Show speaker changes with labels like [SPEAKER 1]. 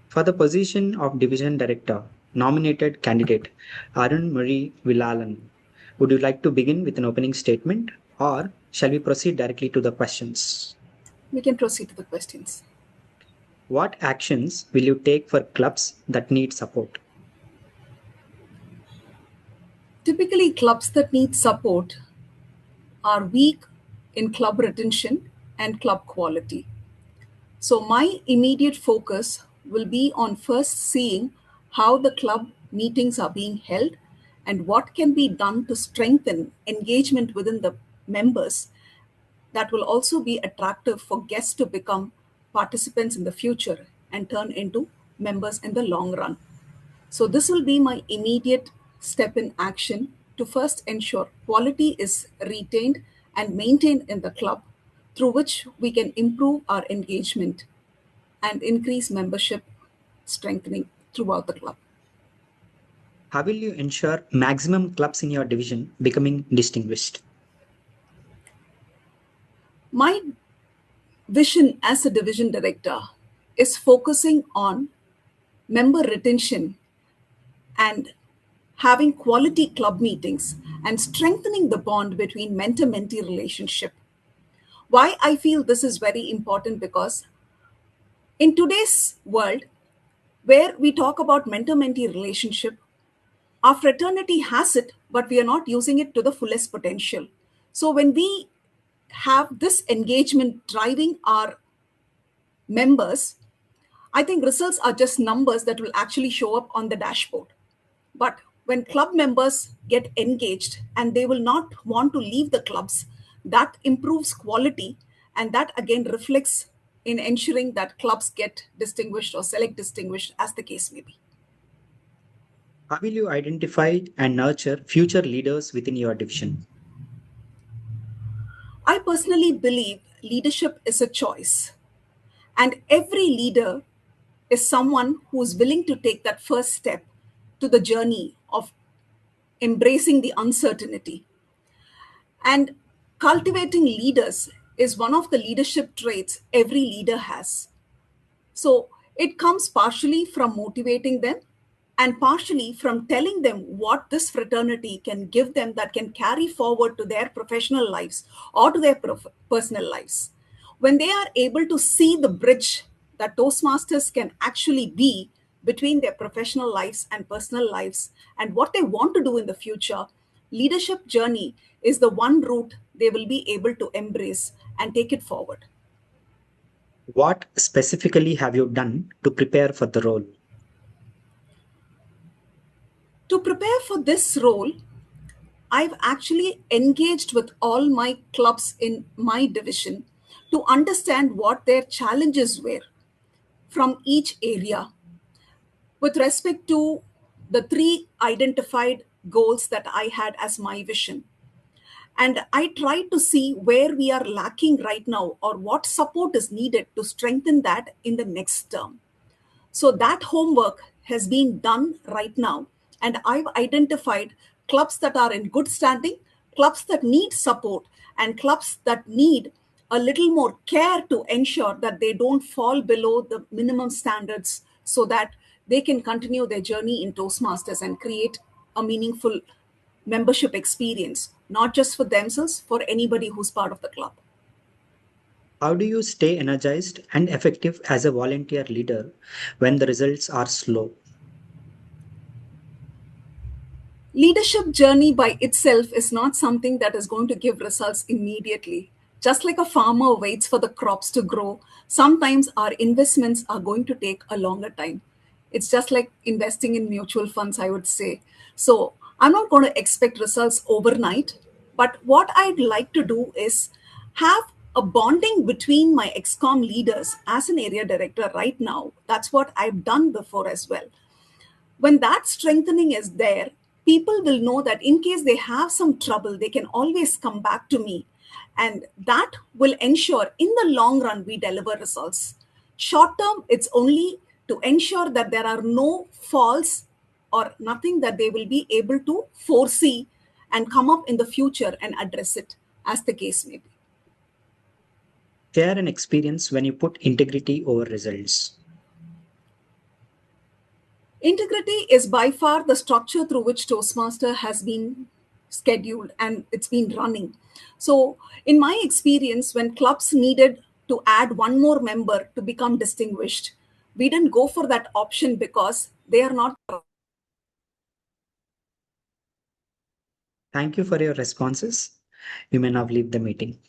[SPEAKER 1] For the position of Division Director, nominated candidate Arun Marie Villalan. Would you like to begin with an opening statement or shall we proceed directly to the questions?
[SPEAKER 2] We can proceed to the questions.
[SPEAKER 1] What actions will you take for clubs that need support?
[SPEAKER 2] Typically, clubs that need support are weak in club retention and club quality. So, my immediate focus will be on first seeing how the club meetings are being held and what can be done to strengthen engagement within the members that will also be attractive for guests to become participants in the future and turn into members in the long run. So, this will be my immediate step in action to first ensure quality is retained and maintained in the club, through which we can improve our engagement and increase membership strengthening throughout the club.
[SPEAKER 1] How will you ensure maximum clubs in your division becoming distinguished?
[SPEAKER 2] My vision as a division director is focusing on member retention and having quality club meetings and strengthening the bond between mentor-mentee relationship. Why I feel this is very important, because in today's world where we talk about mentor-mentee relationship, our fraternity has it, but we are not using it to the fullest potential. So when we have this engagement driving our members, I think results are just numbers that will actually show up on the dashboard. But when club members get engaged and they will not want to leave the clubs, that improves quality, and that again reflects in ensuring that clubs get distinguished or select distinguished, as the case may be.
[SPEAKER 1] How will you identify and nurture future leaders within your division?
[SPEAKER 2] I personally believe leadership is a choice, and every leader is someone who is willing to take that first step to the journey of embracing the uncertainty. And cultivating leaders is one of the leadership traits every leader has. So it comes partially from motivating them and partially from telling them what this fraternity can give them that can carry forward to their professional lives or to their personal lives. When they are able to see the bridge that Toastmasters can actually be between their professional lives and personal lives and what they want to do in the future, leadership journey is the one route they will be able to embrace and take it forward.
[SPEAKER 1] What specifically have you done to prepare for the role?
[SPEAKER 2] To prepare for this role, I've actually engaged with all my clubs in my division to understand what their challenges were from each area with respect to the three identified goals that I had as my vision. And I tried to see where we are lacking right now or what support is needed to strengthen that in the next term. So that homework has been done right now. And I've identified clubs that are in good standing, clubs that need support, and clubs that need a little more care to ensure that they don't fall below the minimum standards so that they can continue their journey in Toastmasters and create a meaningful membership experience, not just for themselves, for anybody who's part of the club.
[SPEAKER 1] How do you stay energized and effective as a volunteer leader when the results are slow?
[SPEAKER 2] Leadership journey by itself is not something that is going to give results immediately. Just like a farmer waits for the crops to grow, sometimes our investments are going to take a longer time. It's just like investing in mutual funds, I would say. So I'm not going to expect results overnight, but what I'd like to do is have a bonding between my excom leaders as an area director right now. That's what I've done before as well. When that strengthening is there, people will know that in case they have some trouble, they can always come back to me. And that will ensure in the long run we deliver results. Short term, it's only to ensure that there are no falls or nothing that they will be able to foresee and come up in the future and address it, as the case may be.
[SPEAKER 1] Share an experience when you put integrity over results.
[SPEAKER 2] Integrity is by far the structure through which Toastmaster has been scheduled and it's been running. So, in my experience, when clubs needed to add one more member to become distinguished, we didn't go for that option because they are not.
[SPEAKER 1] Thank you for your responses. You may now leave the meeting.